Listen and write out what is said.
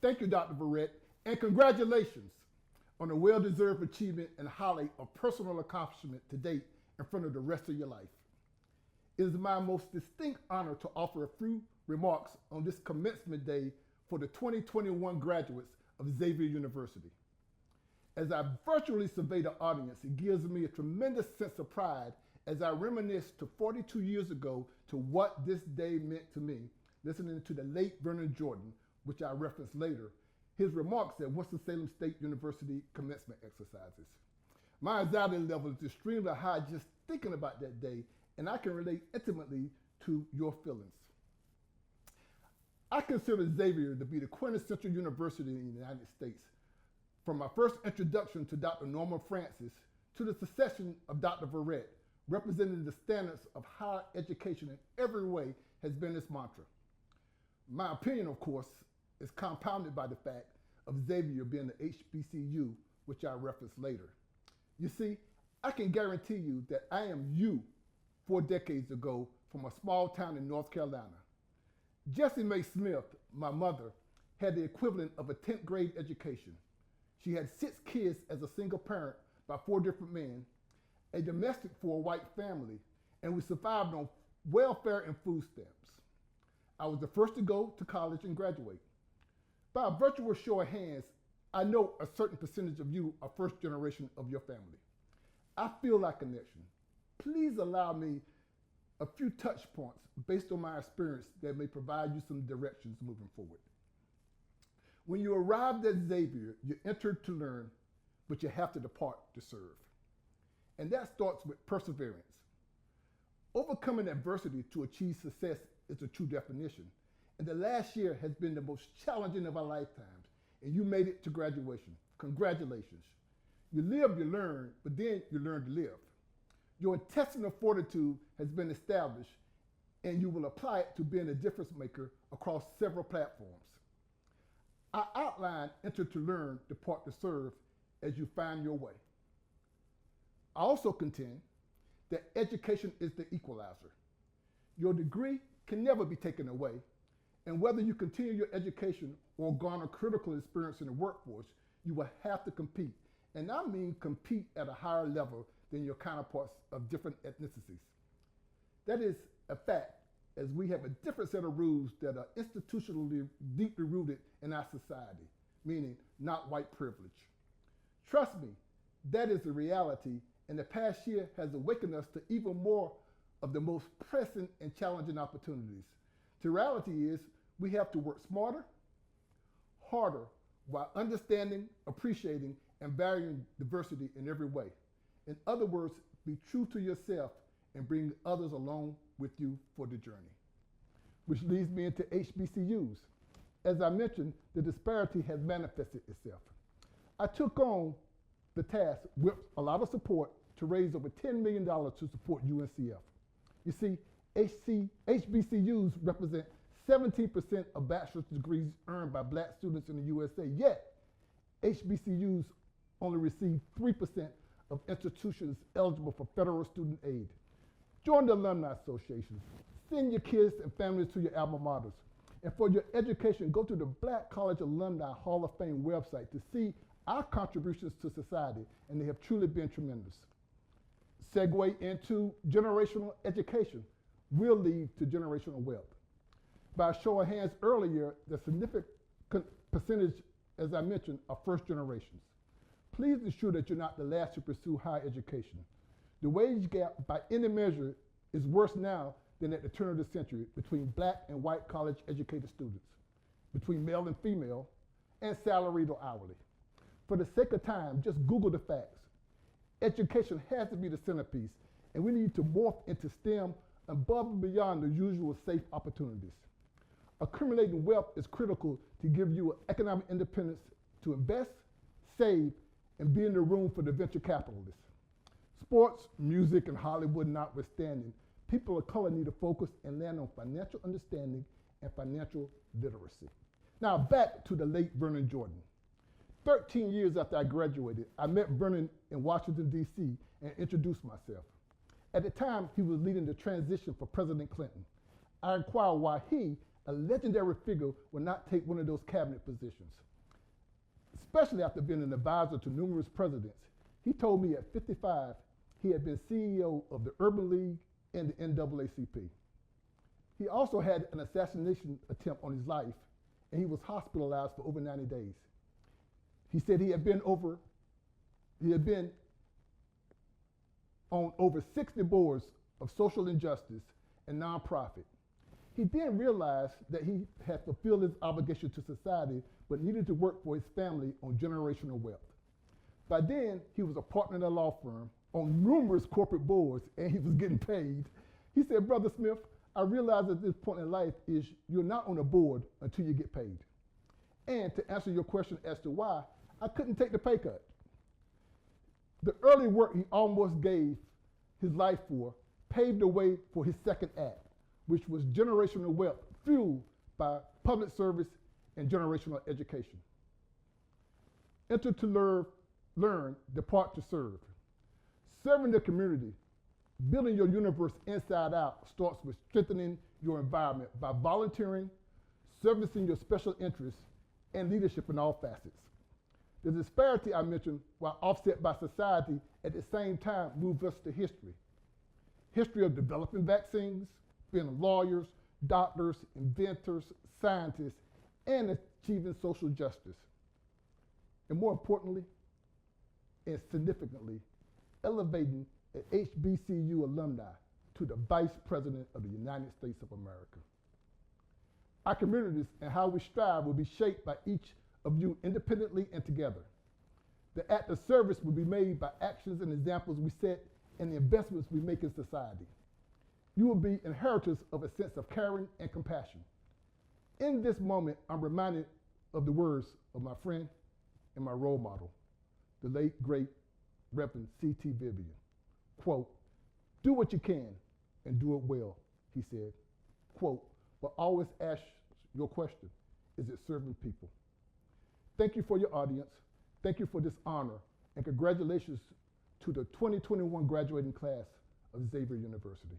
Thank you, Dr. Verrett, and congratulations on a well-deserved achievement and highlight of personal accomplishment to date in front of the rest of your life. It is my most distinct honor to offer a few remarks on this commencement day for the 2021 graduates of Xavier University. As I virtually survey the audience, it gives me a tremendous sense of pride as I reminisce to 42 years ago to what this day meant to me, listening to the late Vernon Jordan, which I reference later, his remarks at Winston-Salem State University commencement exercises. My anxiety level is extremely high just thinking about that day, and I can relate intimately to your feelings. I consider Xavier to be the quintessential university in the United States. From my first introduction to Dr. Norman Francis to the succession of Dr. Verrett, representing the standards of higher education in every way has been its mantra. My opinion, of course, is compounded by the fact of Xavier being the HBCU, which I reference later. You see, I can guarantee you that I am you 4 decades ago from a small town in North Carolina. Jessie Mae Smith, my mother, had the equivalent of a 10th grade education. She had 6 kids as a single parent by 4 different men, a domestic for a white family, and we survived on welfare and food stamps. I was the first to go to college and graduate. By a virtual show of hands, I know a certain percentage of you are first generation of your family. I feel that connection. Please allow me a few touch points based on my experience that may provide you some directions moving forward. When you arrived at Xavier, you entered to learn, but you have to depart to serve. And that starts with perseverance. Overcoming adversity to achieve success is a true definition. And the last year has been the most challenging of our lifetimes, and you made it to graduation. Congratulations. You live, you learn, but then you learn to live. Your intestinal fortitude has been established, and you will apply it to being a difference maker across several platforms. I outline enter to learn, depart to serve as you find your way. I also contend that education is the equalizer. Your degree can never be taken away, and whether you continue your education or garner critical experience in the workforce, you will have to compete. And I mean compete at a higher level than your counterparts of different ethnicities. That is a fact, as we have a different set of rules that are institutionally deeply rooted in our society, meaning not white privilege. Trust me, that is the reality, and the past year has awakened us to even more of the most pressing and challenging opportunities. The reality is we have to work smarter, harder, while understanding, appreciating, and valuing diversity in every way. In other words, be true to yourself and bring others along with you for the journey. Which leads me into HBCUs. As I mentioned, the disparity has manifested itself. I took on the task with a lot of support to raise over $10 million to support UNCF. You see, HBCUs represent 17% of bachelor's degrees earned by black students in the USA, yet HBCUs only receive 3% of institutions eligible for federal student aid. Join the Alumni Association. Send your kids and families to your alma maters. And for your education, go to the Black College Alumni Hall of Fame website to see our contributions to society, and they have truly been tremendous. Segue into generational education will lead to generational wealth. By a show of hands earlier, the significant percentage, as I mentioned, are first generations. Please ensure that you're not the last to pursue higher education. The wage gap, by any measure, is worse now than at the turn of the century between black and white college educated students, between male and female, and salaried or hourly. For the sake of time, just Google the facts. Education has to be the centerpiece, and we need to morph into STEM above and beyond the usual safe opportunities. Accumulating wealth is critical to give you economic independence to invest, save, and be in the room for the venture capitalists. Sports, music, and Hollywood notwithstanding, people of color need to focus and land on financial understanding and financial literacy. Now back to the late Vernon Jordan. 13 years after I graduated, I met Vernon in Washington, D.C. and introduced myself. At the time, he was leading the transition for President Clinton. I inquired why he, a legendary figure would not take one of those cabinet positions, especially after being an advisor to numerous presidents. He told me at 55, he had been CEO of the Urban League and the NAACP. He also had an assassination attempt on his life, and he was hospitalized for over 90 days. He said he had been on over 60 boards of social injustice and nonprofit. He then realized that he had fulfilled his obligation to society, but needed to work for his family on generational wealth. By then, he was a partner in a law firm on numerous corporate boards, and he was getting paid. He said, Brother Smith, I realized at this point in life is you're not on a board until you get paid. And to answer your question as to why, I couldn't take the pay cut. The early work he almost gave his life for paved the way for his second act, which was generational wealth fueled by public service and generational education. Enter to learn, depart to serve. Serving the community, building your universe inside out starts with strengthening your environment by volunteering, servicing your special interests, and leadership in all facets. The disparity I mentioned, while offset by society, at the same time moves us to history. History of developing vaccines, being lawyers, doctors, inventors, scientists, and achieving social justice. And more importantly, and significantly, elevating an HBCU alumni to the Vice President of the United States of America. Our communities and how we strive will be shaped by each of you independently and together. The act of service will be made by actions and examples we set and the investments we make in society. You will be inheritors of a sense of caring and compassion. In this moment, I'm reminded of the words of my friend and my role model, the late, great Reverend C.T. Vivian. Quote, do what you can and do it well, he said. Quote, but always ask your question, is it serving people? Thank you for your audience. Thank you for this honor, and congratulations to the 2021 graduating class of Xavier University.